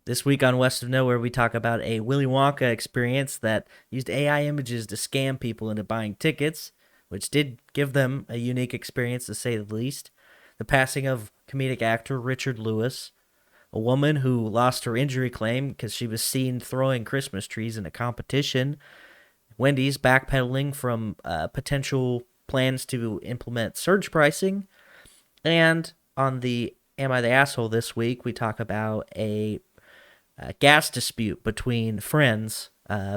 This week on West of Nowhere, we talk about a Willy Wonka experience that used AI images to scam people into buying tickets, which did give them a unique experience to say the least. The passing of comedic actor Richard Lewis, a woman who lost her injury claim because she was seen throwing Christmas trees in a competition, Wendy's backpedaling from potential plans to implement surge pricing, and on the Am I the Asshole this week, we talk about a gas dispute between friends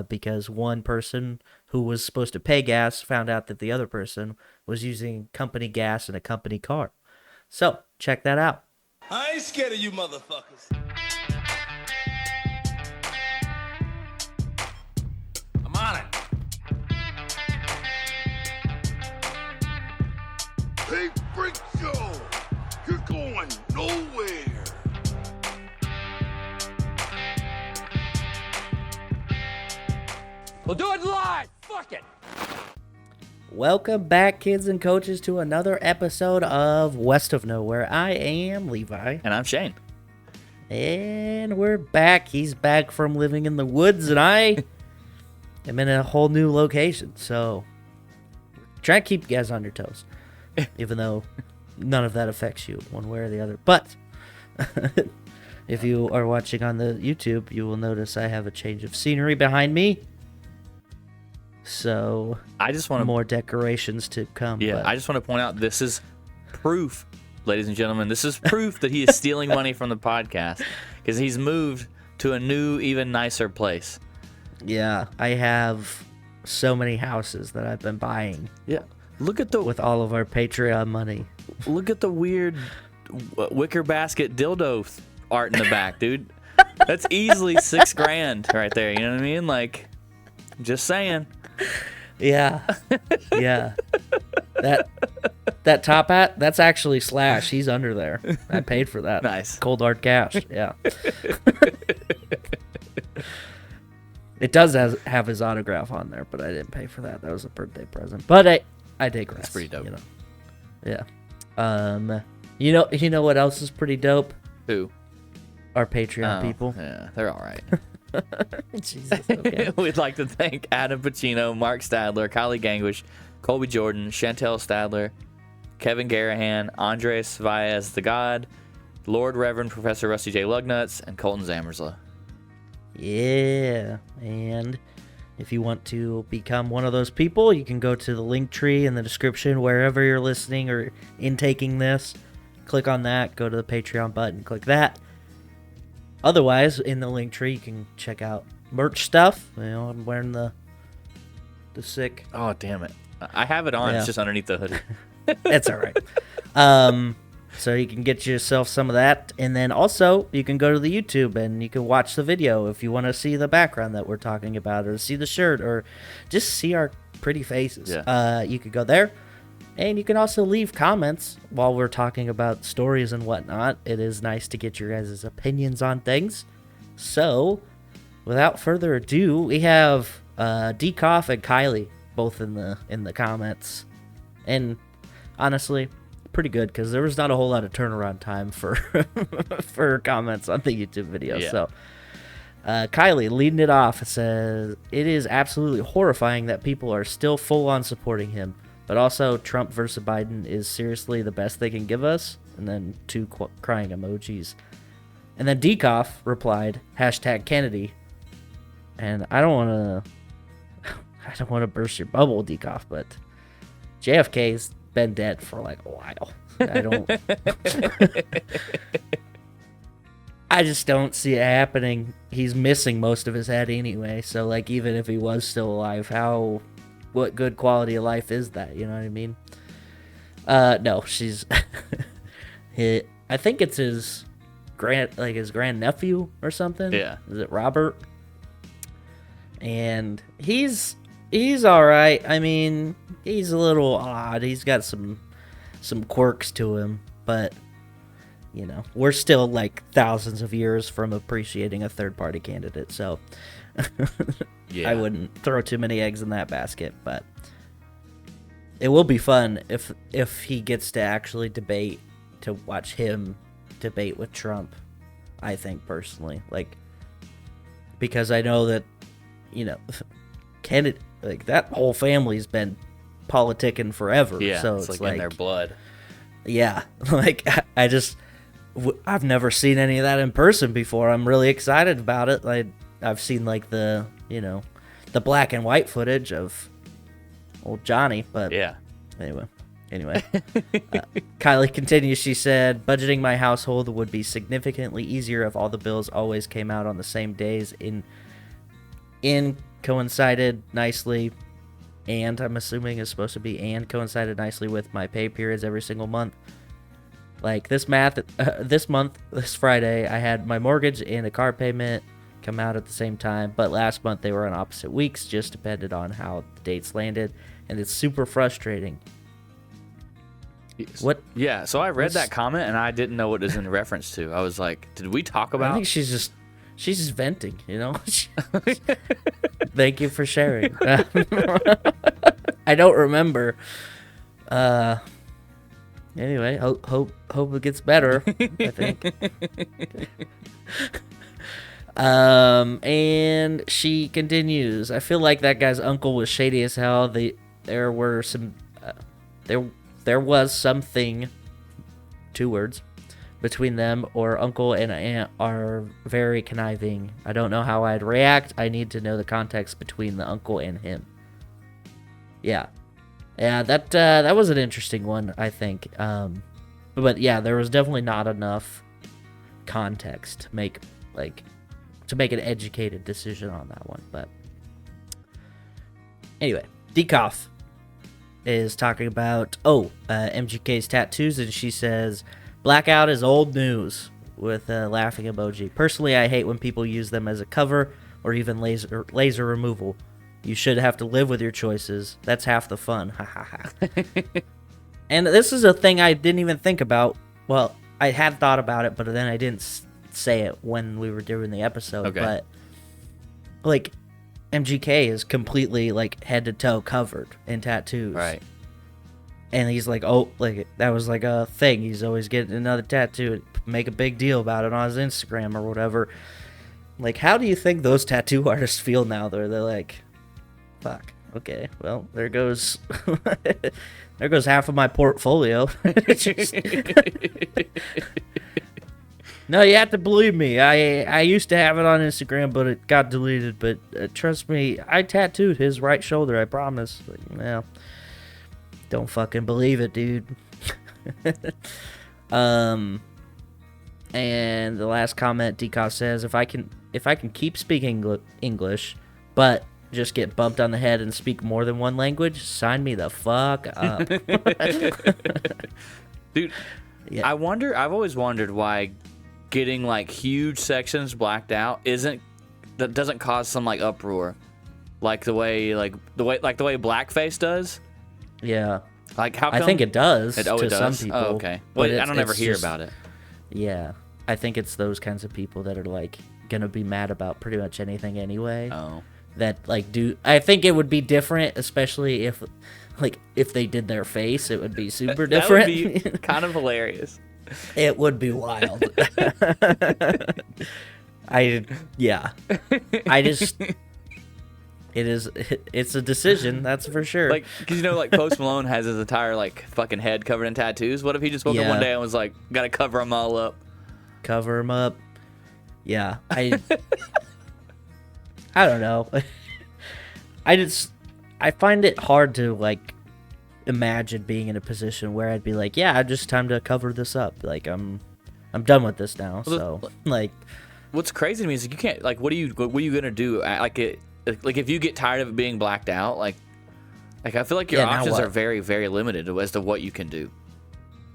because one person who was supposed to pay gas found out that the other person was using company gas in a company car. So, check that out. I ain't scared of you motherfuckers. I'm on it. Hey, freak show! You're going nowhere! We'll do it live! Fuck it! Welcome back, kids and coaches, to another episode of West of Nowhere. I am Levi. And I'm Shane. And we're back. He's back from living in the woods, and I am in a whole new location. So, try to keep you guys on your toes, even though none of that affects you one way or the other. But if you are watching on the YouTube, you will notice I have a change of scenery behind me. So, I just want more decorations to come. Yeah, but I just want to point out this is proof, ladies and gentlemen. This is proof that he is stealing money from the podcast because he's moved to a new, even nicer place. Yeah, I have so many houses that I've been buying. Yeah, look at the with all of our Patreon money. Look at the weird wicker basket dildo art in the back, dude. That's easily $6,000 right there. You know what I mean? Like, just saying. Yeah, yeah. That top hat, that's actually Slash. He's under there. I paid for that. Nice. Cold hard cash. Yeah. It does have his autograph on there, but I didn't pay for that. That was a birthday present. But I digress. That's pretty dope. You know? Yeah. You know what else is pretty dope? Who? Our Patreon people. Yeah, they're all right. Jesus. Okay. We'd like to thank Adam Pacino, Mark Stadler, Kylie Gangwish, Colby Jordan, Chantel Stadler, Kevin Garahan, Andres Valles the God, Lord Reverend Professor Rusty J. Lugnuts, and Colton Zamersla. Yeah, and if you want to become one of those people, you can go to the link tree in the description wherever you're listening or intaking this. Click on that, go to the Patreon button, click that. Otherwise, in the link tree, you can check out merch stuff. You know, I'm wearing the sick. Oh, damn it. I have it on. Yeah. It's just underneath the hoodie. That's all right. So you can get yourself some of that. And then also, you can go to the YouTube and you can watch the video if you want to see the background that we're talking about or see the shirt or just see our pretty faces. Yeah. You could go there. And you can also leave comments while we're talking about stories and whatnot. It is nice to get your guys' opinions on things. So, without further ado, we have Dekoff and Kylie both in the comments. And honestly, pretty good because there was not a whole lot of turnaround time for for comments on the YouTube video. Yeah. So, Kylie leading it off says, "It is absolutely horrifying that people are still full on supporting him. But also, Trump versus Biden is seriously the best they can give us." And then 2 crying emojis. And then Dekoff replied, #Kennedy. And I don't want to burst your bubble, Dekoff, but JFK's been dead for like a while. I just don't see it happening. He's missing most of his head anyway. So like, even if he was still alive, what good quality of life is that? You know what I mean? No, she's. I think it's his grandnephew or something. Yeah. Is it Robert? And he's all right. I mean, he's a little odd. He's got some quirks to him, but you know, we're still like thousands of years from appreciating a third-party candidate. So. Yeah. I wouldn't throw too many eggs in that basket, but it will be fun if he gets to actually debate, to watch him debate with Trump I think personally, like, because I know that, Kennedy, like that whole family's been politicking forever. Yeah, so it's like in their blood. Yeah, like I've never seen any of that in person before. I'm really excited about it. I've seen like the black and white footage of old Johnny, but Yeah. Anyway, Kylie continues. She said, budgeting my household would be significantly easier if all the bills always came out on the same days in coincided nicely, and I'm assuming is supposed to be and coincided nicely with my pay periods every single month. Like this Friday, I had my mortgage and a car payment come out at the same time, but last month they were on opposite weeks, just depended on how the dates landed, and it's super frustrating. What? Yeah, so I read that comment and I didn't know what it was in reference to. I was like, did we talk about? I think she's just venting, Thank you for sharing. I don't remember. Anyway, hope it gets better. I think. And she continues. I feel like that guy's uncle was shady as hell. There was something, 2 words, between them, or uncle and aunt are very conniving. I don't know how I'd react. I need to know the context between the uncle and him. Yeah, that was an interesting one, I think. But yeah, there was definitely not enough context to make an educated decision on that one. But anyway, Dekoff is talking about MGK's tattoos, and she says blackout is old news with a laughing emoji. Personally, I hate when people use them as a cover or even laser removal. You should have to live with your choices. That's half the fun. Ha ha ha. And this is a thing I didn't even think about. Well, I had thought about it, but then I didn't say it when we were doing the episode. Okay. But like, MGK is completely like head to toe covered in tattoos. Right. And he's like, that was like a thing. He's always getting another tattoo, make a big deal about it on his Instagram or whatever. Like, how do you think those tattoo artists feel now? They're like, fuck. Okay, well, there goes half of my portfolio. No, you have to believe me. I used to have it on Instagram, but it got deleted. But trust me, I tattooed his right shoulder. I promise. Like, well, don't fucking believe it, dude. And the last comment, Dekoff says, if I can keep speaking English, but just get bumped on the head and speak more than one language, sign me the fuck up. Dude, yeah. I've always wondered why getting like huge sections blacked out doesn't cause some like uproar, like the way blackface does. Yeah, like how come? I think it does it to does? some people. Oh, okay. Well, I don't ever hear about it. Yeah, I think it's those kinds of people that are like gonna be mad about pretty much anything anyway. Oh. That like I think it would be different, especially if they did their face, it would be super different. That would be kind of hilarious. It would be wild. It's a decision, that's for sure. Like, cause like Post Malone has his entire like fucking head covered in tattoos. What if he just woke up one day and was like, gotta cover them all up? Cover them up. Yeah, I don't know. I find it hard to like imagine being in a position where I'd be like, yeah, just time to cover this up. Like I'm done with this now. So like, what's crazy to me is you can't like, what are you gonna do? Like if you get tired of it being blacked out, like I feel like your options are very, very limited as to what you can do.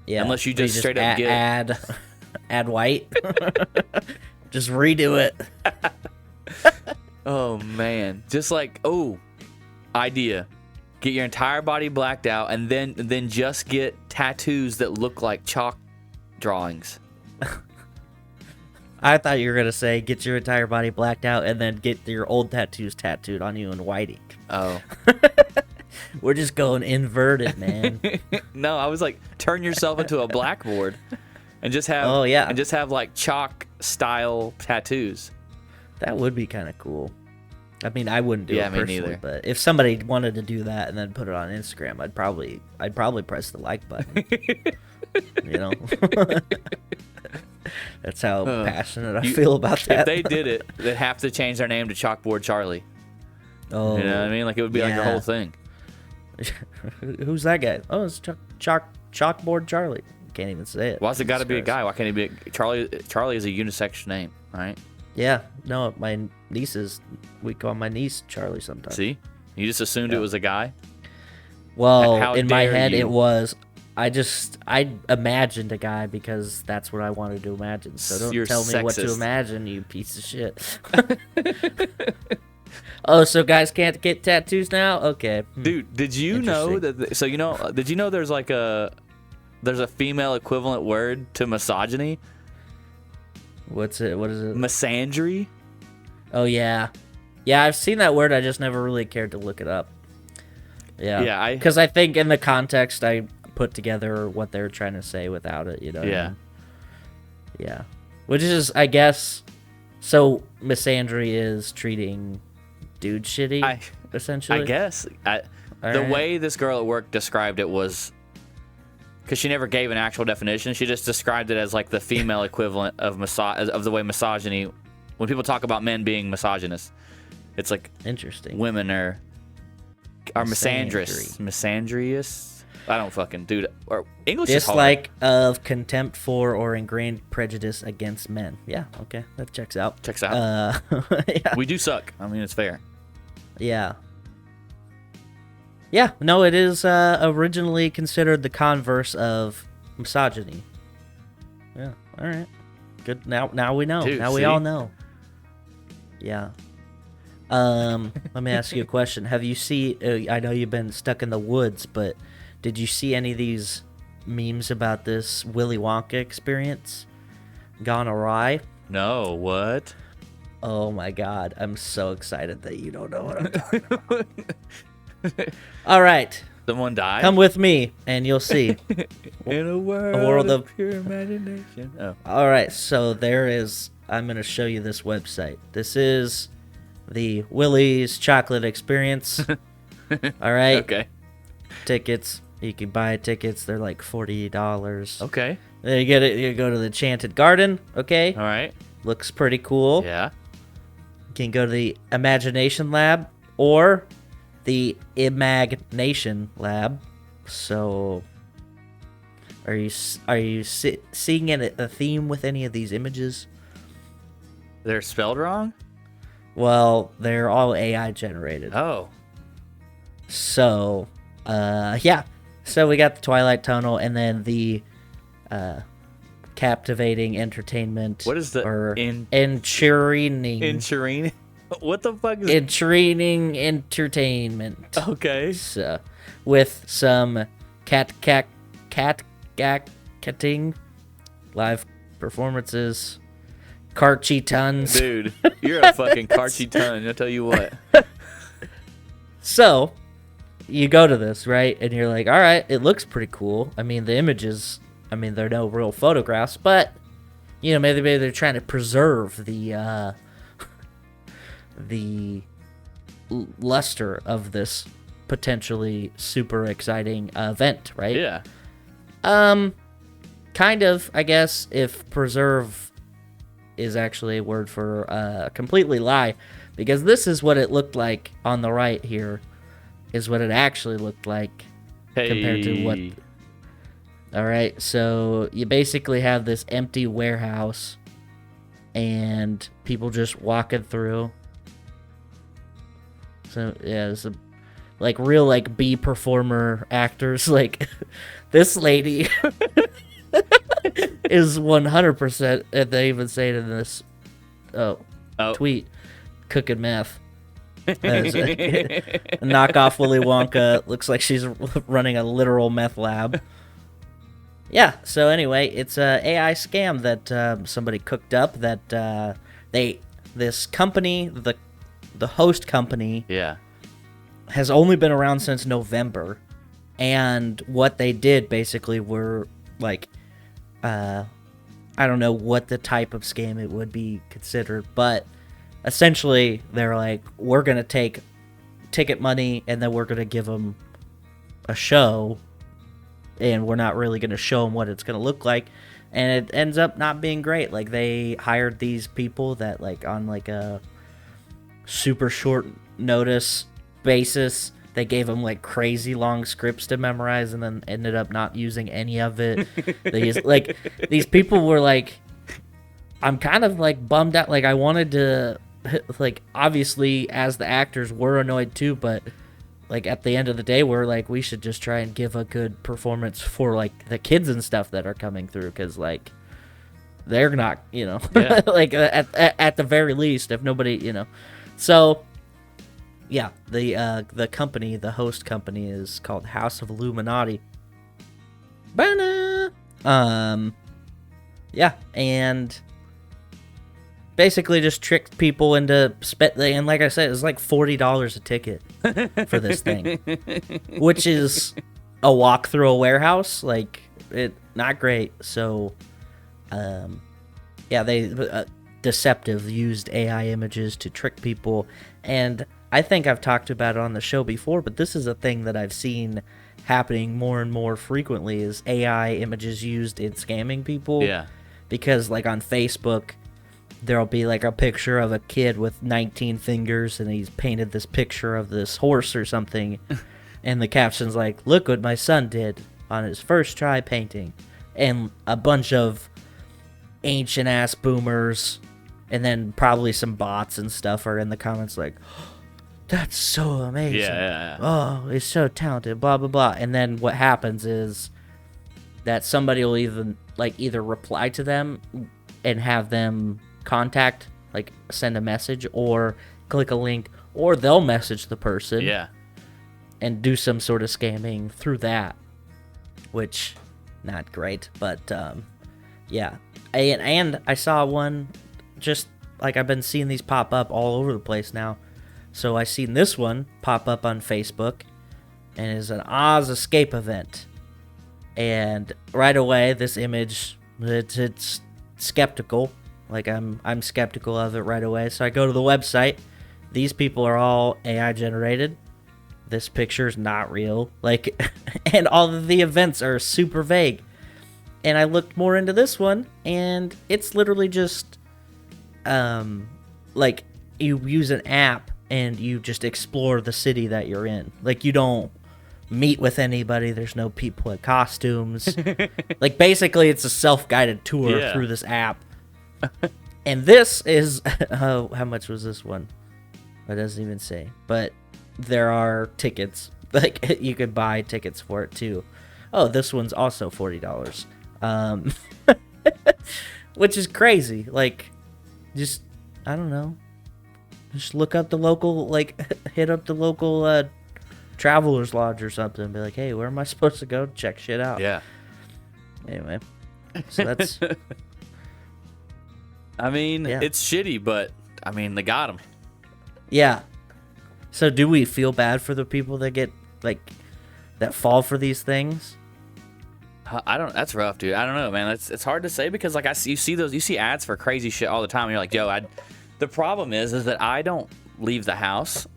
Yeah, unless you just straight up add white, just redo it. Oh man, just like idea. Get your entire body blacked out, and then just get tattoos that look like chalk drawings. I thought you were gonna say get your entire body blacked out and then get your old tattoos tattooed on you in white ink. Oh. We're just going inverted, man. No, I was like, turn yourself into a blackboard and just have like chalk style tattoos. That would be kind of cool. I mean, I wouldn't do Yeah, it me personally, neither. but if somebody wanted to do that and then put it on Instagram, I'd probably press the like button. You know, that's how passionate I feel about that. If they did it, they'd have to change their name to Chalkboard Charlie. Oh, You know what I mean? Like, it would be like the yeah. whole thing. Who's that guy? Oh, it's Chalkboard Charlie. Can't even say it. Why's it got to be a Jesus guy? Why can't he be Charlie? Charlie is a unisex name, right? Yeah, no, my nieces, we call my niece Charlie sometimes. See? You just assumed it was a guy? Well, How in my dare head you. it was. I imagined a guy because that's what I wanted to imagine. So don't You're tell me what to sexist. imagine, you piece of shit. Oh, so guys can't get tattoos now? Okay. Dude, did you know Interesting. that? So did you know there's like there's a female equivalent word to misogyny? What's it? What is it? Misandry. Oh yeah, yeah. I've seen that word. I just never really cared to look it up. Yeah. Yeah, Because I think in the context, I put together what they're trying to say without it. You know. what I Yeah. mean? Yeah. Which is, I guess, so misandry is treating dude shitty, essentially. I guess. The Alright. way this girl at work described it was, because she never gave an actual definition, she just described it as like the female equivalent of the way misogyny. When people talk about men being misogynist, it's like Interesting. women are misandrous. Misandrous. I don't fucking, dude. Or English is hard. Dislike of contempt for or ingrained prejudice against men. Yeah, okay, that checks out. Checks out. Yeah. We do suck. I mean, it's fair. Yeah. Yeah, no, it is originally considered the converse of misogyny. Yeah, all right. Good. Now we know. Dude, now we see? all know. Yeah. Let me ask you a question. Have you seen? I know you've been stuck in the woods, but did you see any of these memes about this Willy Wonka experience gone awry? No, what? Oh my god, I'm so excited that you don't know what I'm talking about. All right, Someone died? come with me and you'll see. In a world of pure imagination. Oh. All right, so I'm going to show you this website. This is the Willie's Chocolate Experience. All right. Okay. Tickets. You can buy tickets. They're like $40. Okay. Then you get it. You go to the Enchanted Garden. Okay. All right. Looks pretty cool. Yeah. You can go to the Imagination Lab or the Imagination Lab. So, are you seeing a theme with any of these images? They're spelled wrong? Well, they're all AI generated. Oh. So, yeah. So we got the Twilight Tunnel, and then the captivating entertainment. What is the entertaining? Insurine? What the fuck is Entertaining entertainment. Okay. So, with some catting live performances, Cartchy Tuns. Dude, you're a fucking Cartchy Tun, I'll tell you what. So, you go to this, right? And you're like, all right, it looks pretty cool. I mean, the images, they're no real photographs, but, maybe they're trying to preserve the luster of this potentially super exciting event, right? Yeah. Kind of, I guess, if preserve is actually a word for completely lie, because this is what it looked like on the right here, is what it actually looked like compared to what. All right, so you basically have this empty warehouse and people just walking through. So yeah, it's real B performer actors. Like this lady is 100%, and they even say it in this tweet, cooking meth. As a knockoff Willy Wonka. Looks like she's running a literal meth lab. Yeah, so anyway, it's a AI scam that somebody cooked up that this company, the host company, Yeah. has only been around since November. And what they did basically were I don't know what the type of scam it would be considered, but essentially they're like, we're going to take ticket money and then we're going to give them a show, and we're not really going to show them what it's going to look like. And it ends up not being great. Like, they hired these people that, like, on like a super short notice basis, they gave them like crazy long scripts to memorize and then ended up not using any of it. These people were like, I'm kind of like bummed out. Like, I wanted to, like, obviously as the actors we're annoyed too, but like at the end of the day we're like, we should just try and give a good performance for like the kids and stuff that are coming through, because like they're not, Yeah. like at the very least, if nobody, so yeah, the company, the host company, is called House of Illuminati. Yeah, and basically just tricked people into and like I said, it's like $40 a ticket for this thing, which is a walk through a warehouse. Like, it not great. So, yeah, they deceptive used AI images to trick people, and I think I've talked about it on the show before, but this is a thing that I've seen happening more and more frequently, is AI images used in scamming people. Yeah. Because, like, on Facebook, there'll be, like, a picture of a kid with 19 fingers, and he's painted this picture of this horse or something, and the caption's like, look what my son did on his first try painting. And a bunch of ancient-ass boomers, and then probably some bots and stuff are in the comments like, that's so amazing. Yeah. Oh, he's so talented, blah, blah, blah. And then what happens is that somebody will either reply to them and have them send a message or click a link, or they'll message the person. Yeah. And do some sort of scamming through that, which, not great. But, yeah. And I saw one, just like, I've been seeing these pop up all over the place now. So I seen this one pop up on Facebook, and it's an Oz escape event. And right away, this image, it's skeptical. Like, I'm skeptical of it right away. So I go to the website. These people are all AI generated. This picture's not real. Like, and all of the events are super vague. And I looked more into this one, and it's literally just, like, you use an app and you just explore the city that you're in. Like, you don't meet with anybody. There's no people in costumes. Like, basically, it's a self-guided tour through this app. And this is, how much was this one? It doesn't even say. But there are tickets. Like, you could buy tickets for it, too. Oh, this one's also $40. Which is crazy. Like, just, I don't know. Just look up the local, like, hit up the local Traveler's Lodge or something and be like, hey, where am I supposed to go to check shit out? Yeah. Anyway, so that's... I mean, Yeah. It's shitty, but, I mean, they got him. Yeah. So do we feel bad for the people that get, like, that fall for these things? That's rough, dude. I don't know, man. It's hard to say because, like, you see ads for crazy shit all the time. And you're like, yo, the problem is that I don't leave the house.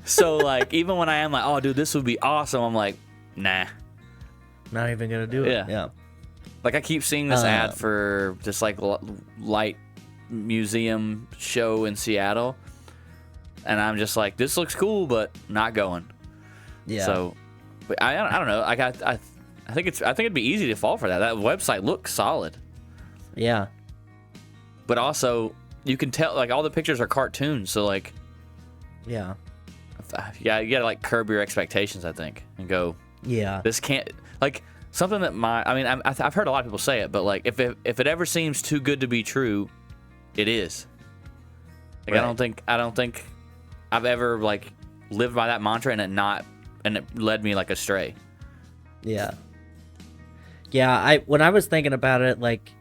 So, like, even when I am like, oh, dude, this would be awesome, I'm like, nah. Not even gonna do it. Yeah. Like, I keep seeing this ad for this, like, light museum show in Seattle, and I'm just like, this looks cool, but not going. Yeah. So, but I don't know. Like, I think it'd be easy to fall for that. That website looks solid. Yeah. But also, you can tell, like, all the pictures are cartoons, so, like, Yeah. yeah, you gotta, like, curb your expectations, I think, and go, Yeah. this can't, like, something that I've heard a lot of people say it, but, like, if it ever seems too good to be true, it is. Like, Right. I don't think I've ever, like, lived by that mantra and it led me, like, astray. Yeah. Yeah, when I was thinking about it, like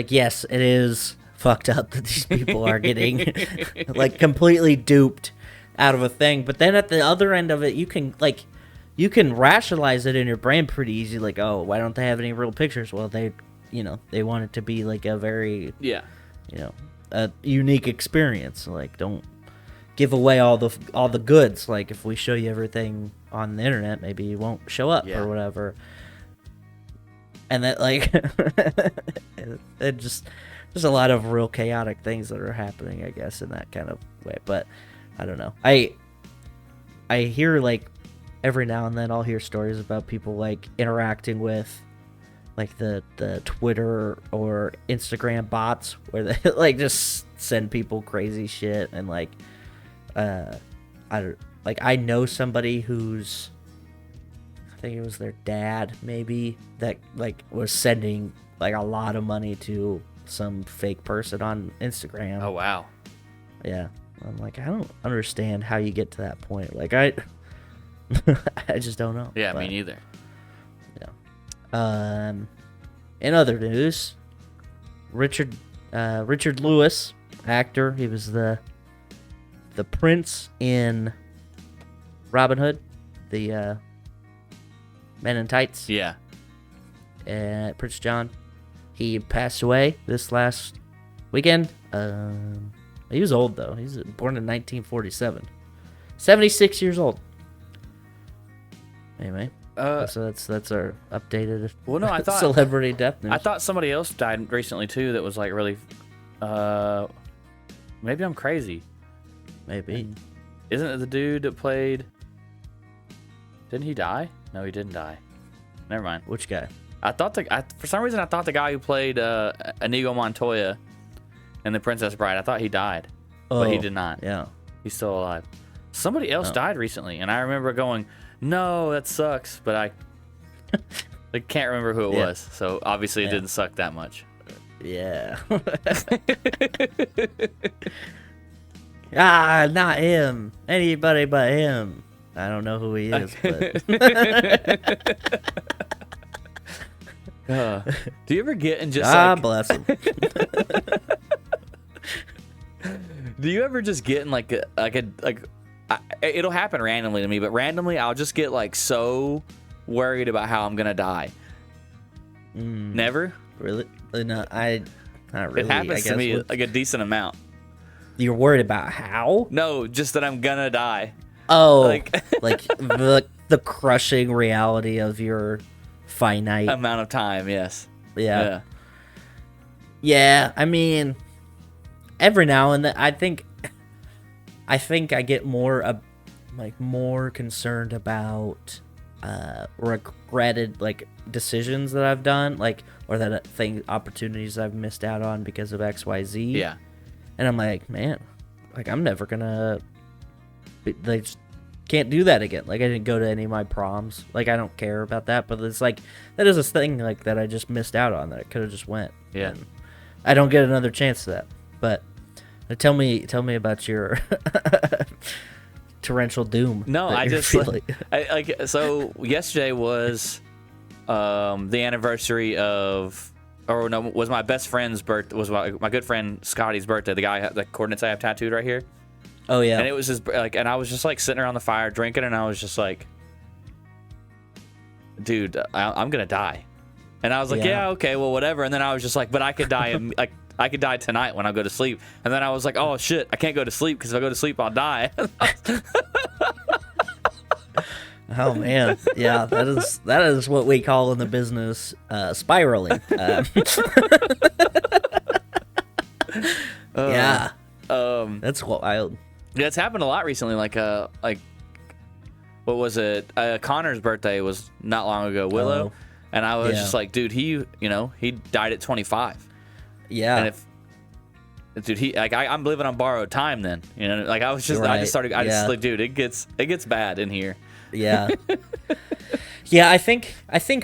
yes, it is fucked up that these people are getting like completely duped out of a thing, but then at the other end of it, you can rationalize it in your brain pretty easy, like, oh, why don't they have any real pictures? Well, they they want it to be like a very, Yeah. A unique experience. Like, don't give away all the goods. Like, if we show you everything on the internet, maybe you won't show up or whatever. And that, like, it just there's a lot of real chaotic things that are happening, I guess, in that kind of way. But I don't know. I hear, like, every now and then I'll hear stories about people, like, interacting with, like, the Twitter or Instagram bots where they, like, just send people crazy shit. And, like, I know somebody who's, I think it was their dad, maybe, that, like, was sending, like, a lot of money to some fake person on Instagram. Oh, wow. Yeah. I'm like, I don't understand how you get to that point. Like, I just don't know. Yeah, me neither. Yeah. In other news, Richard Lewis, actor, he was the prince in Robin Hood, the Men in Tights. Yeah. Prince John. He passed away this last weekend. He was old, though. He's born in 1947. 76 years old. Anyway, so that's our updated celebrity death news. I thought somebody else died recently, too, that was, like, really... maybe I'm crazy. Maybe. Isn't it the dude that played... Didn't he die? No, he didn't die. Never mind. Which guy? For some reason, I thought the guy who played Inigo Montoya in The Princess Bride, I thought he died. But he did not. Yeah. He's still alive. Somebody else died recently, and I remember going, no, that sucks, but I can't remember who it was, so obviously it didn't suck that much. Yeah. Not him. Anybody but him. I don't know who he is, but... Do you ever get in just God bless him. Do you ever just get in it'll happen randomly to me, but randomly I'll just get like so worried about how I'm gonna die. Never? Really? No, not really. It happens to me like a decent amount. You're worried about how? No, just that I'm gonna die. Oh, like the crushing reality of your finite amount of time. Yes. Yeah. Yeah. I mean, every now and then, I think I get more concerned about regretted like decisions that I've done, like, or that opportunities I've missed out on because of XYZ. Yeah. And I'm like, man, like, I'm never gonna, like, just can't do that again. Like, I didn't go to any of my proms. Like, I don't care about that, but it's like, that is a thing, like, that I just missed out on that I could have just went. Yeah. And I don't get another chance to that. But tell me about your torrential doom. No, I just so yesterday was the anniversary of, or no, was my best friend's birthday. Was my good friend Scotty's birthday. The guy, the coordinates I have tattooed right here. Oh yeah. And it was just like, and I was just like sitting around the fire drinking, and I was just like, dude, I'm gonna die. And I was like, yeah, okay, well, whatever. And then I was just like, but I could die, like, I could die tonight when I go to sleep. And then I was like, oh shit, I can't go to sleep because if I go to sleep, I'll die. Oh man, yeah, that is what we call in the business spiraling. Yeah, that's wild. Yeah, it's happened a lot recently. Like what was it? Connor's birthday was not long ago. Willow, and I was just like, dude, he died at 25. Yeah, and dude, I'm living on borrowed time then. Like I was just, right. I just like, dude, it gets bad in here. Yeah. Yeah, I think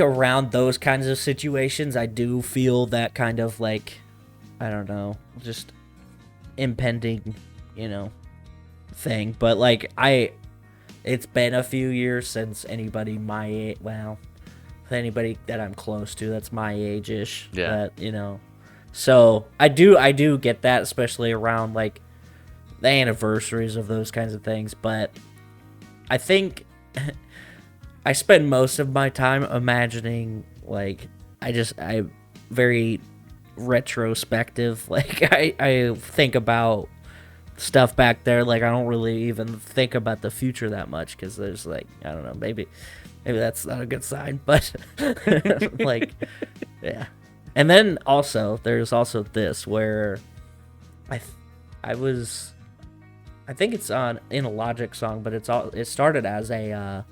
around those kinds of situations, I do feel that kind of like, I don't know, just impending, thing. But like it's been a few years since anybody my age, anybody that I'm close to that's my age-ish. Yeah. That, so I do get that, especially around like the anniversaries of those kinds of things. But I think I spend most of my time imagining, like, very retrospective. Like I think about stuff back there. Like I don't really even think about the future that much because there's like I don't know, maybe that's not a good sign, but like yeah. And then also there's also this where I think it's in a Logic song, but it started as a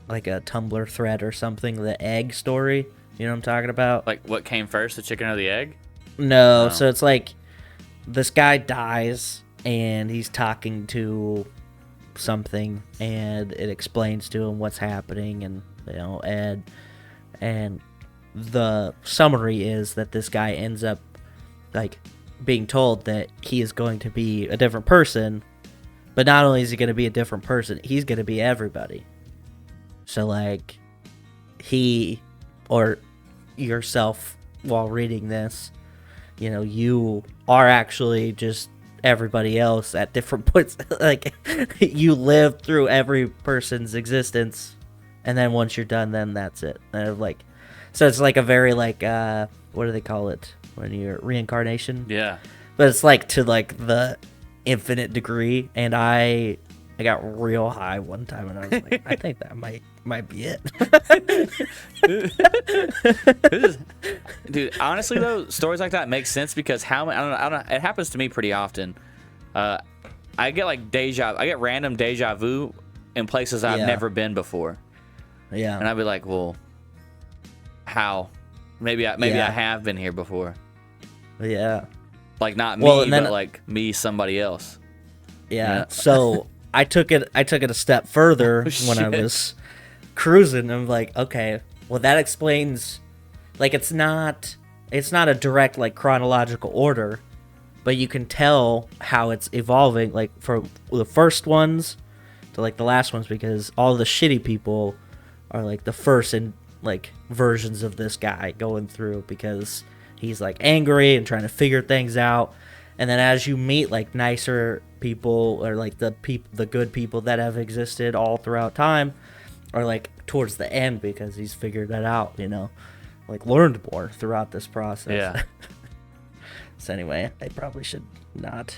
like a Tumblr thread or something, the egg story. You know what I'm talking about? Like, what came first, the chicken or the egg? No, Oh. so it's like this guy dies and he's talking to something and it explains to him what's happening, and you know, and the summary is that this guy ends up like being told that he is going to be a different person, but not only is he going to be a different person, he's going to be everybody. So like he or yourself while reading this, you know, you are actually just everybody else at different points. Like you live through every person's existence, and then once you're done, then that's it. And like, so it's like a very like what do they call it when you're reincarnation? Yeah. But it's like to like the infinite degree, and I got real high one time, and I was like, I think that might be it. Dude, honestly though, stories like that make sense because I don't know, it happens to me pretty often. I get random deja vu in places I've Yeah. never been before, Yeah. and I'd be like, well, how? Maybe I Yeah. have been here before. Yeah. Like not Well, me, and then- but like me, somebody else. Yeah. Yeah. So I took it a step further when I Shit. was cruising. I'm like, okay, well that explains, like it's not a direct like chronological order, but you can tell how it's evolving, like from the first ones to like the last ones, because all the shitty people are like the first in like versions of this guy going through, because he's like angry and trying to figure things out. And then as you meet like nicer people, or like the good people that have existed all throughout time, or like towards the end, because he's figured that out, you know, like learned more throughout this process. Yeah. So anyway, I probably should not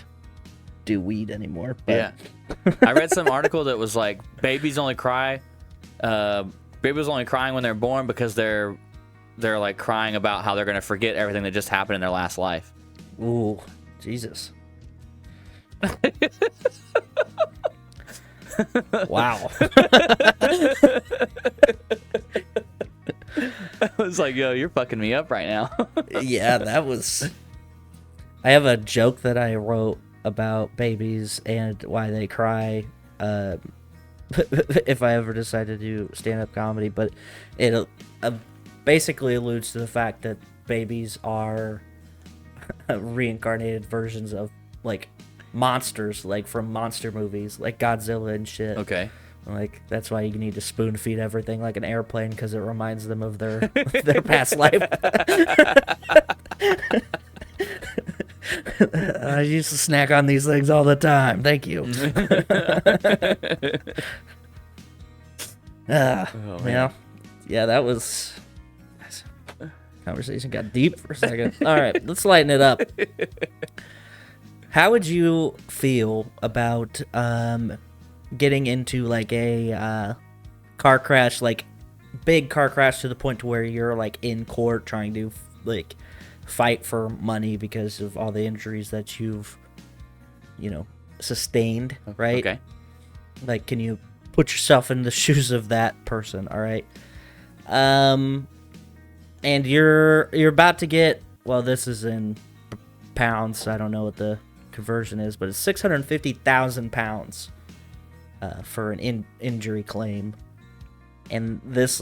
do weed anymore. But Yeah. I read some article that was like babies only crying when they're born because they're like crying about how they're going to forget everything that just happened in their last life. Ooh, Jesus. Wow. I was like, yo, you're fucking me up right now. Yeah, that was. I have a joke that I wrote about babies and why they cry. If I ever decide to do stand-up comedy, but it basically alludes to the fact that babies are reincarnated versions of like monsters, like from monster movies, like Godzilla and shit. Okay. Like that's why you need to spoon feed everything like an airplane, because it reminds them of their their past life. I used to snack on these things all the time. Thank you. man. Yeah, that was. Conversation got deep for a second. All right, let's lighten it up. How would you feel about getting into like a car crash, like big car crash, to the point to where you're like in court trying to like fight for money because of all the injuries that you've, you know, sustained, right? Okay. Like, can you put yourself in the shoes of that person? All right. And you're about to get, well, this is in pounds. I don't know what the conversion is, but it's 650,000 pounds for an injury claim. And this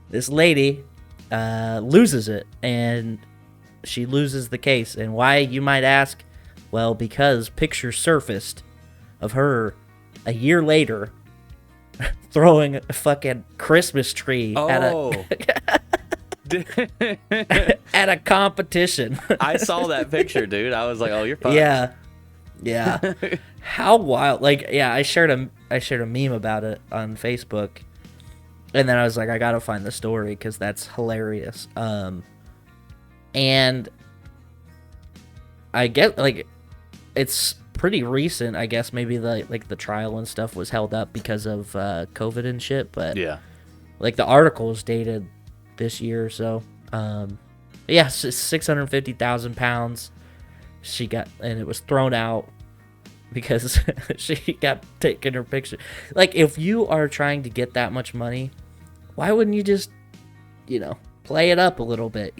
this lady loses it, and she loses the case. And why, you might ask? Well, because pictures surfaced of her a year later throwing a fucking Christmas tree Oh. at a competition. I saw that picture, dude. I was like, oh, you're fucked. Yeah. How wild. Like, yeah, I shared a meme about it on Facebook, And then I was like, I gotta find the story because that's hilarious. And I get like it's pretty recent. I guess maybe the trial and stuff was held up because of COVID and shit. But Yeah. like the article is dated this year or so. Yeah, 650,000 pounds. She got, and it was thrown out because she got taking her picture. Like, if you are trying to get that much money, why wouldn't you just, play it up a little bit,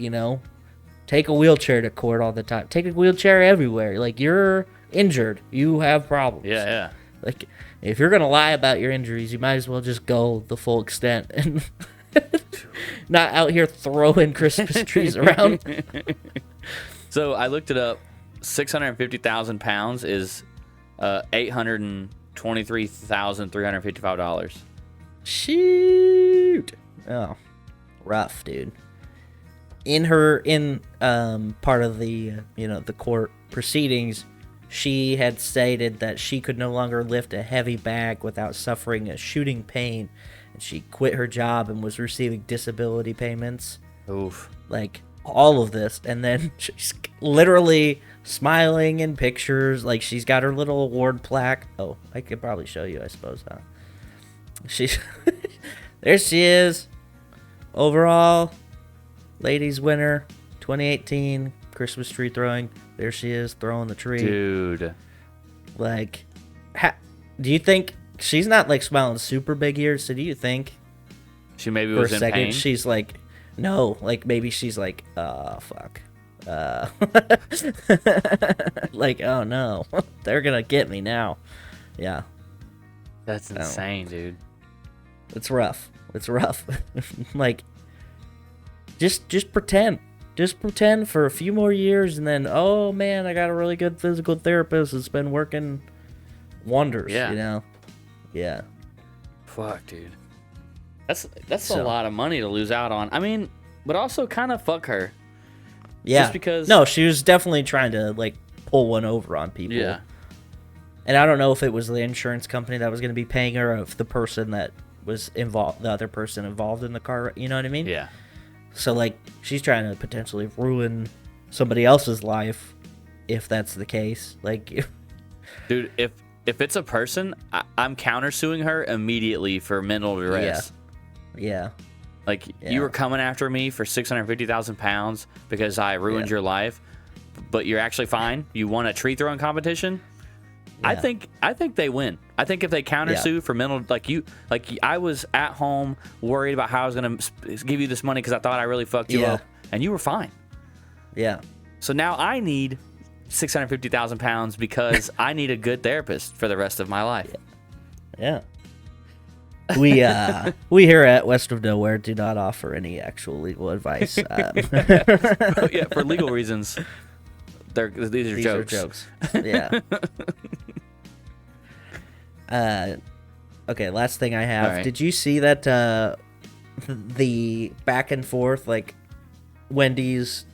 Take a wheelchair to court all the time. Take a wheelchair everywhere. Like, you're injured. You have problems. Yeah. Like, if you're going to lie about your injuries, you might as well just go the full extent and not out here throwing Christmas trees around. So I looked it up. 650,000 pounds is $823,355. Shoot. Oh, rough, dude. In part of the the court proceedings, she had stated that she could no longer lift a heavy bag without suffering a shooting pain, and she quit her job and was receiving disability payments. Oof. Like all of this, and then she's literally smiling in pictures. Like she's got her little award plaque. Oh, I could probably show you, I suppose, huh? She's there. She is. Overall ladies winner 2018 Christmas tree throwing. There she is throwing the tree. Dude. Like, do you think she's not like smiling super big ears? So do you think She maybe for was a in second pain? she's like, no, like maybe she's like, fuck. Like, oh no, they're gonna get me now. Yeah, That's insane, dude. it's rough. It's rough. Like, just pretend. Just pretend for a few more years, and then, oh man, I got a really good physical therapist. It's been working wonders. Yeah. Yeah. Fuck, dude. That's a So- lot of money to lose out on. I mean, but also kind of fuck her. Yeah. Just because. No, she was definitely trying to like pull one over on people. Yeah. And I don't know if it was the insurance company that was going to be paying her, or if the person that was involved, the other person involved in the car. You know what I mean? Yeah. So like, she's trying to potentially ruin somebody else's life, if that's the case. Like, Dude, if it's a person, I'm countersuing her immediately for mental duress. yeah. Like, Yeah. you were coming after me for 650,000 pounds because I ruined your life, but you're actually fine. You won a tree throwing competition. I Yeah. think they win. I think if they countersue for mental, like I was at home worried about how I was gonna give you this money because I thought I really fucked you Yeah. up, and you were fine. Yeah. So now I need 650,000 pounds because I need a good therapist for the rest of my life. Yeah. We here at West of Nowhere do not offer any actual legal advice. Yeah, for legal reasons. These are jokes. Yeah. Okay, last thing I have. All right. Did you see that the back and forth, like, Wendy's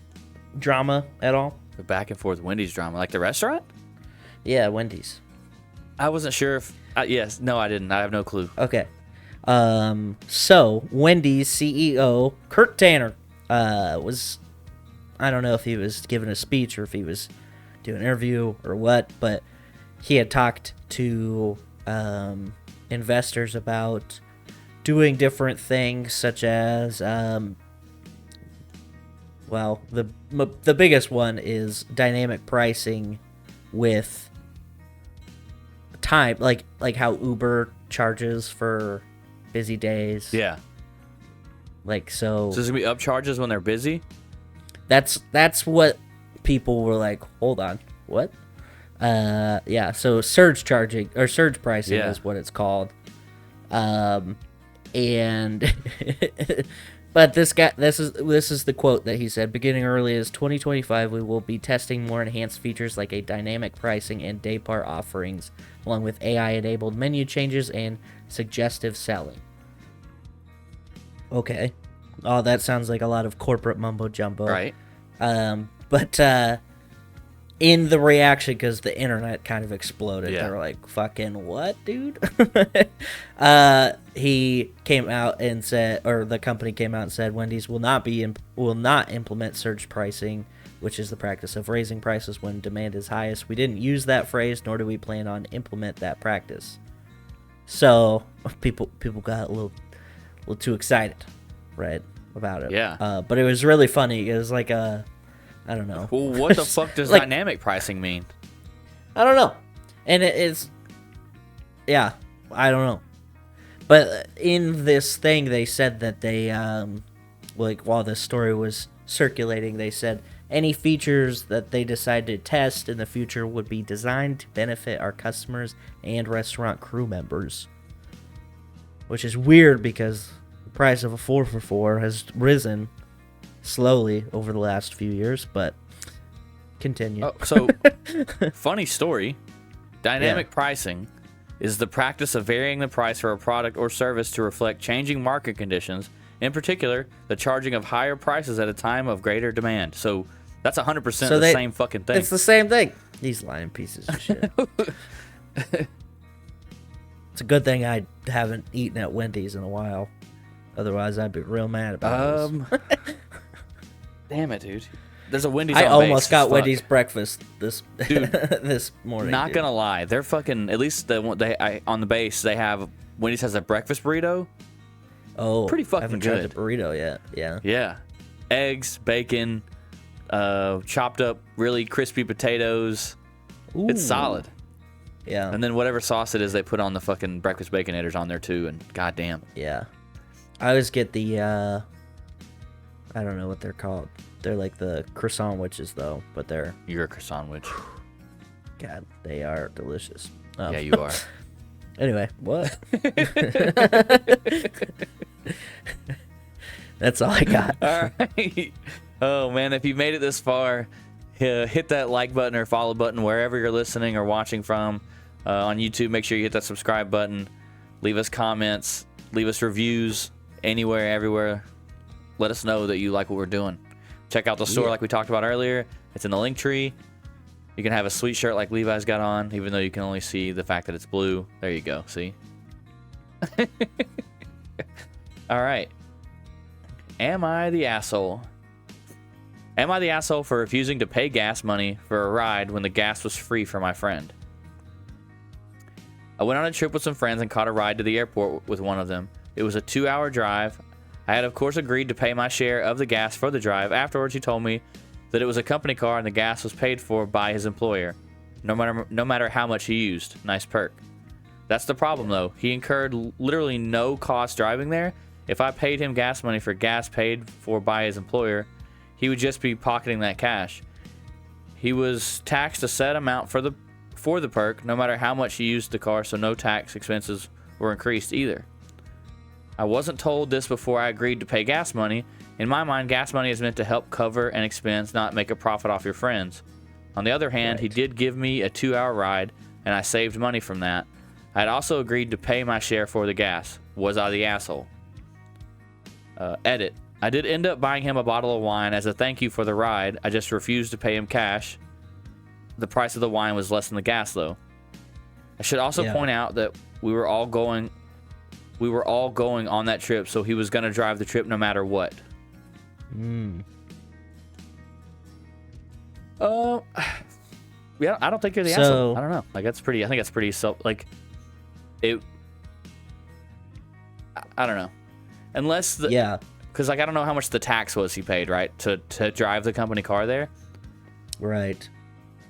drama at all? The back and forth Wendy's drama, like the restaurant. Yeah, Wendy's. I wasn't sure if. Yes, no, I didn't. I have no clue. Okay. So Wendy's CEO Kurt Tanner was, I don't know if he was giving a speech or if he was doing an interview or what, but he had talked to investors about doing different things, such as well, the biggest one is dynamic pricing with time, like how Uber charges for busy days. Yeah. Like, so So there's gonna be upcharges when they're busy. that's what people were like, hold on, what? Yeah, so surge charging or surge pricing Yeah. is what it's called. And but this is the quote that he said: beginning early as 2025, we will be testing more enhanced features like a dynamic pricing and day part offerings, along with AI enabled menu changes and suggestive selling. Okay. Oh, that sounds like a lot of corporate mumbo jumbo. Right. But in the reaction, because the internet kind of exploded. Yeah. They were like, "Fucking what, dude?" He came out and said, or the company came out and said, Wendy's will not implement surge pricing, which is the practice of raising prices when demand is highest. We didn't use that phrase, nor do we plan on implement that practice. So people got a little too excited, right, about it. Yeah. But it was really funny. It was like I don't know. Well, what the fuck does like, dynamic pricing mean? I don't know. And it's, yeah, I don't know. But in this thing, they said that they, like, while this story was circulating, they said any features that they decide to test in the future would be designed to benefit our customers and restaurant crew members. Which is weird because the price of a 4 for $4 has risen slowly over the last few years, but continue. Oh, so, funny story. Dynamic pricing is the practice of varying the price for a product or service to reflect changing market conditions, in particular, the charging of higher prices at a time of greater demand. So that's 100% the same fucking thing. It's the same thing. These lying pieces of shit. It's a good thing I haven't eaten at Wendy's in a while. Otherwise, I'd be real mad about this. Damn it, dude. There's a Wendy's I on almost base. got Fuck. Wendy's breakfast this Dude, this morning. Not dude. gonna lie, they're fucking. At least on the base they have Wendy's has a breakfast burrito. Oh, pretty fucking I haven't good. tried the burrito yet. Yeah. Yeah, eggs, bacon, chopped up really crispy potatoes. Ooh. It's solid. Yeah. And then whatever sauce it is, they put on the fucking breakfast baconators on there too. And goddamn. Yeah. I always get the I don't know what they're called. They're like the croissant witches though, but they're You're a croissant witch. God, they are delicious. Yeah, you are. Anyway, what? That's all I got. All right. Oh man, if you made it this far, hit that like button or follow button wherever you're listening or watching from. On YouTube, make sure you hit that subscribe button. Leave us comments. Leave us reviews. Anywhere, everywhere. Let us know that you like what we're doing. Check out the store like we talked about earlier. It's in the link tree. You can have a sweet shirt like Levi's got on, even though you can only see the fact that it's blue. There you go. See? All right. Am I the asshole? Am I the asshole for refusing to pay gas money for a ride when the gas was free for my friend? I went on a trip with some friends and caught a ride to the airport with one of them. It was a 2-hour drive. I had, of course, agreed to pay my share of the gas for the drive. Afterwards, he told me that it was a company car and the gas was paid for by his employer, no matter how much he used. Nice perk. That's the problem, though. He incurred literally no cost driving there. If I paid him gas money for gas paid for by his employer, he would just be pocketing that cash. He was taxed a set amount for the perk, no matter how much he used the car, so no tax expenses were increased either. I wasn't told this before I agreed to pay gas money. In my mind, gas money is meant to help cover an expense, not make a profit off your friends. On the other hand, he did give me a 2-hour ride, and I saved money from that. I had also agreed to pay my share for the gas. Was I the asshole? Edit. I did end up buying him a bottle of wine as a thank you for the ride. I just refused to pay him cash. The price of the wine was less than the gas, though. I should also point out that we were all going on that trip, so he was going to drive the trip no matter what. Yeah, I don't think you're the asshole. I don't know. Like, I think that's pretty I don't know. Unless because I don't know how much the tax was he paid, right, to drive the company car there. Right.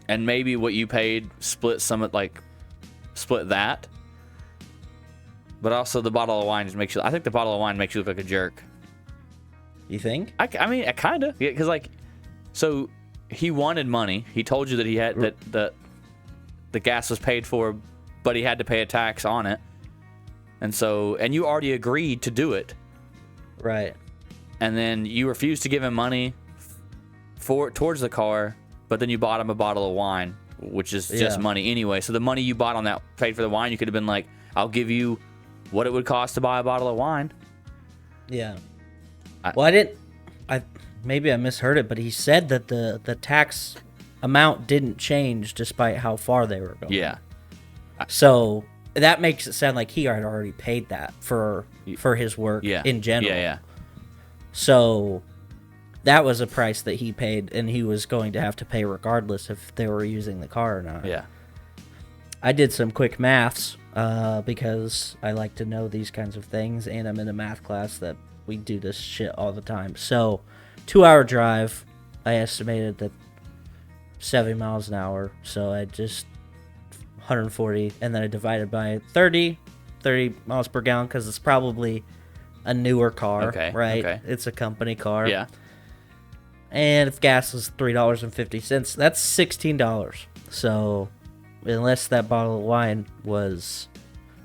And maybe what you paid split that. But also the bottle of wine just makes you. I think the bottle of wine makes you look like a jerk. You think? I mean, kind of. Yeah, because so he wanted money. He told you that he had that the gas was paid for, but he had to pay a tax on it. And you already agreed to do it. Right. And then you refused to give him money towards the car, but then you bought him a bottle of wine, which is just money anyway. So the money you bought on that paid for the wine. You could have been like, I'll give you what it would cost to buy a bottle of wine. Yeah. Maybe I misheard it, but he said that the tax amount didn't change despite how far they were going. Yeah. So that makes it sound like he had already paid that for his work in general. Yeah. So that was a price that he paid, and he was going to have to pay regardless if they were using the car or not. Yeah. I did some quick maths because I like to know these kinds of things, and I'm in a math class that we do this shit all the time. So 2-hour drive, I estimated that 70 miles an hour. So I just 140, and then I divided by 30 miles per gallon because it's probably a newer car, right? Okay. It's a company car. Yeah. And if gas is $3.50, that's $16. So unless that bottle of wine was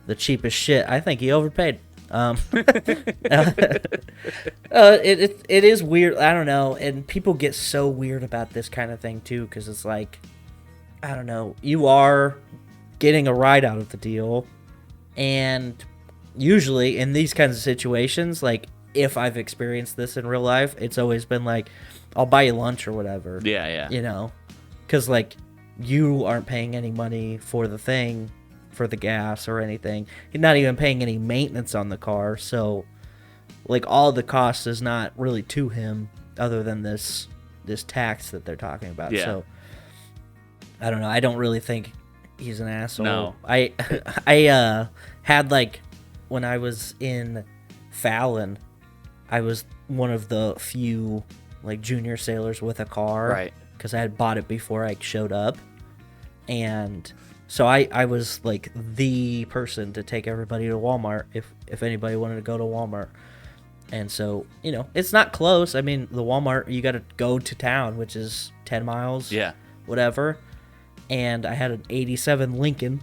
the cheapest shit, I think he overpaid. It is weird. I don't know. And people get so weird about this kind of thing too, because it's like, I don't know, you are getting a ride out of the deal, and usually in these kinds of situations, like if I've experienced this in real life, it's always been like, I'll buy you lunch or whatever. Yeah. You know, because like you aren't paying any money for the thing, for the gas or anything. You're not even paying any maintenance on the car, so like all the cost is not really to him other than this tax that they're talking about. Yeah. So I don't know. I don't really think he's an asshole. No. I had like when I was in Fallon, I was one of the few like junior sailors with a car, Right. Because I had bought it before I showed up, and so I was like the person to take everybody to Walmart if anybody wanted to go to Walmart. And so, you know, it's not close. I mean, the Walmart, you got to go to town, which is 10 miles, whatever. And I had an 87 Lincoln,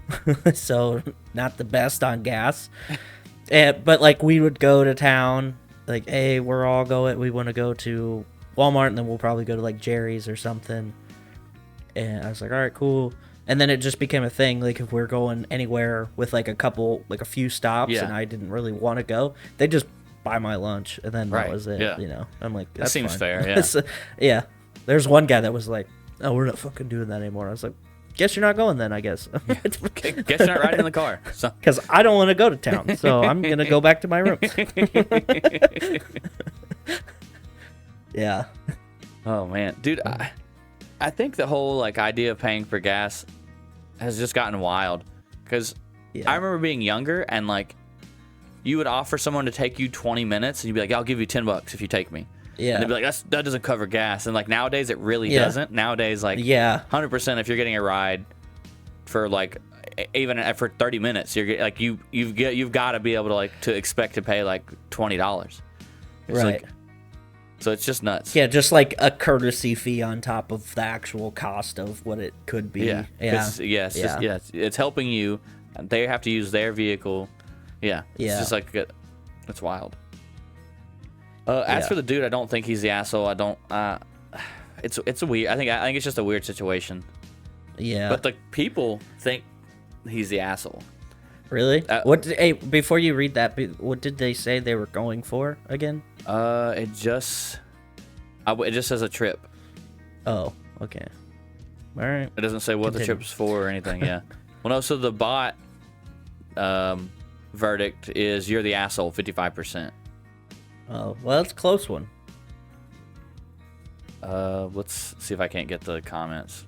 so not the best on gas. But like we would go to town, like, hey, we're all going, we want to go to Walmart, and then we'll probably go to like Jerry's or something. And I was like, all right, cool. And then it just became a thing. Like if we're going anywhere with like a few stops, and I didn't really want to go, they just buy my lunch, and then that was it. Yeah. You know, I'm like, that seems fine. fair. Yeah. Yeah. There's one guy that was like, oh, we're not fucking doing that anymore. I was like, guess you're not going then, I guess. Guess you're not riding in the car. Because I don't want to go to town, so I'm going to go back to my room. Yeah. Oh, man. Dude, I think the whole like idea of paying for gas has just gotten wild. Because I remember being younger, and like you would offer someone to take you 20 minutes, and you'd be like, I'll give you $10 if you take me. Yeah. And they'd be like, that doesn't cover gas. And like nowadays it really doesn't. Nowadays, like 100% if you're getting a ride for like even for 30 minutes, you're like you've got to be able to like to expect to pay like $20. It's right. Like, so it's just nuts. Yeah, just like a courtesy fee on top of the actual cost of what it could be. Yeah. It's helping you. They have to use their vehicle. Yeah. It's just like it's wild. As for the dude, I don't think he's the asshole. I don't. It's a weird. I think it's just a weird situation. Yeah. But the people think he's the asshole. Really? Before you read that, what did they say they were going for again? It just says a trip. Oh, okay. All right. It doesn't say what the trip's for or anything. Yeah. Well, no. So the bot verdict is you're the asshole, 55%. Oh, well, it's a close one. Let's see if I can't get the comments.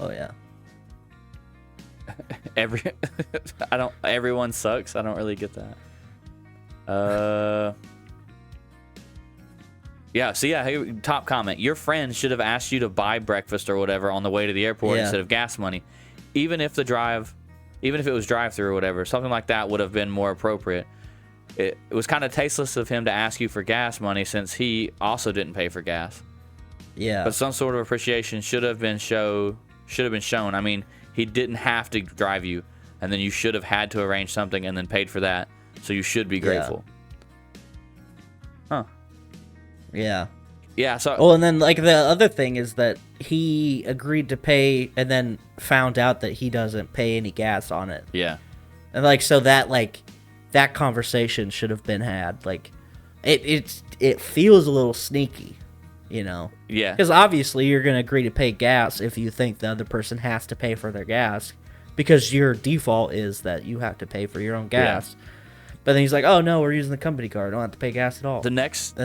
Oh yeah. Everyone sucks. I don't really get that. Yeah, so here, top comment. Your friend should have asked you to buy breakfast or whatever on the way to the airport instead of gas money. Even if it was drive-through or whatever, something like that would have been more appropriate. It was kind of tasteless of him to ask you for gas money since he also didn't pay for gas. Yeah. But some sort of appreciation should have been shown. I mean, he didn't have to drive you, and then you should have had to arrange something and then paid for that. So you should be grateful. Huh. Yeah. Yeah. So. Oh, and then like the other thing is that he agreed to pay and then found out that he doesn't pay any gas on it. Yeah. And like so that conversation should have been had. Like it feels a little sneaky. you know. Yeah. Because obviously you're going to agree to pay gas if you think the other person has to pay for their gas, because your default is that you have to pay for your own gas. But then he's like, oh, no, we're using the company card. I don't have to pay gas at all. The next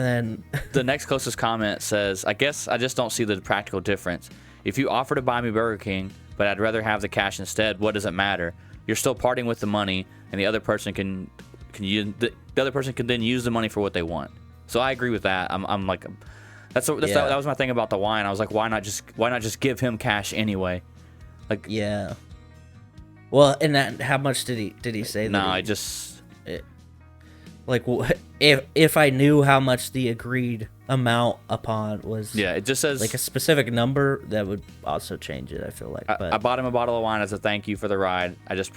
closest comment says, I guess I just don't see the practical difference. If you offer to buy me Burger King, but I'd rather have the cash instead, what does it matter? You're still parting with the money, and the other person can the other person can then use the money for what they want. So I agree with that. I'm like, that was my thing about the wine. I was like, why not just give him cash anyway? Like, yeah. Well, and that, how much did he say? No, that I just like, if I knew how much the agreed amount upon was, it just says like a specific number, that would also change it, I feel like. I bought him a bottle of wine as a thank you for the ride. I just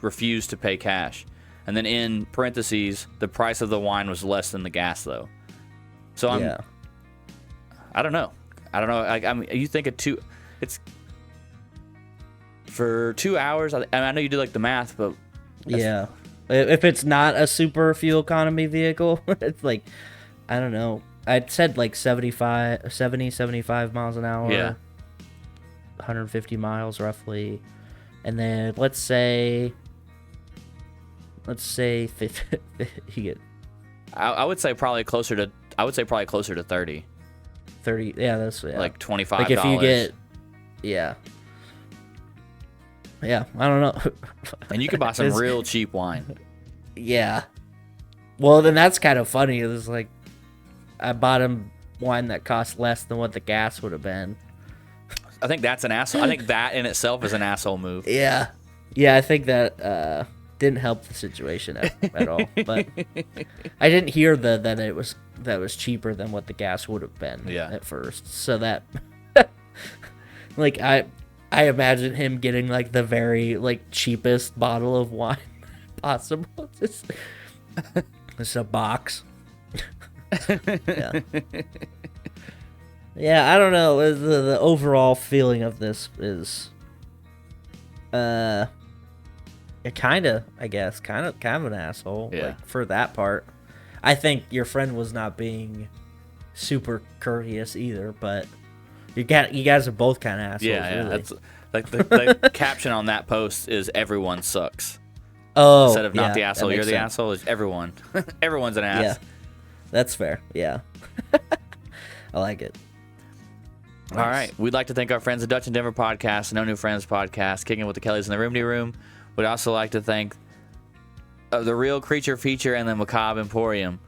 refuse to pay cash. And then in parentheses, the price of the wine was less than the gas though. So I don't know. I mean, you think it's for 2 hours. I know you did like the math, but yeah, if it's not a super fuel economy vehicle, it's like, I don't know. I'd said like 70, 75 miles an hour. Yeah. 150 miles roughly. And then let's say you get, I would say probably closer to 30. 30. Yeah, that's like $25. Like if you get, yeah, I don't know. And you could buy some real cheap wine. Yeah. Well, then that's kind of funny. It was like, I bought him wine that cost less than what the gas would have been. I think that's an asshole. I think that in itself is an asshole move. Yeah. I think that didn't help the situation at all. But I didn't hear that it was cheaper than what the gas would have been at first. So that, like, I imagine him getting like the very like cheapest bottle of wine possible. It's a box. Yeah, I don't know. The overall feeling of this is, kind of an asshole. Yeah. Like, for that part, I think your friend was not being super courteous either. But you guys are both kind of assholes. Yeah. Really. That's like the caption on that post is "Everyone sucks." Oh, instead of not the that asshole, you're makes the sense. asshole. Is everyone? Everyone's an ass. Yeah, that's fair. Yeah, I like it. All right. We'd like to thank our friends at Dutch and Denver Podcast, No New Friends Podcast, Kicking with the Kellys in the Roomty Room. We'd also like to thank the Real Creature Feature and the Macabre Emporium.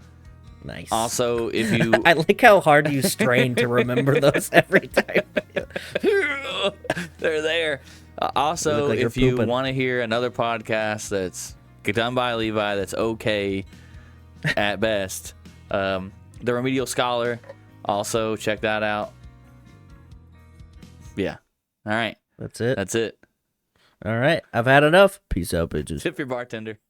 Nice. Also, if you... I like how hard you strain to remember those every time. They're there. Also, like if you're you pooping. want to hear another podcast that's done by Levi that's okay at best, The Remedial Scholar, also check that out. Yeah. All right. That's it. That's it. All right. I've had enough. Peace out, bitches. Tip your bartender.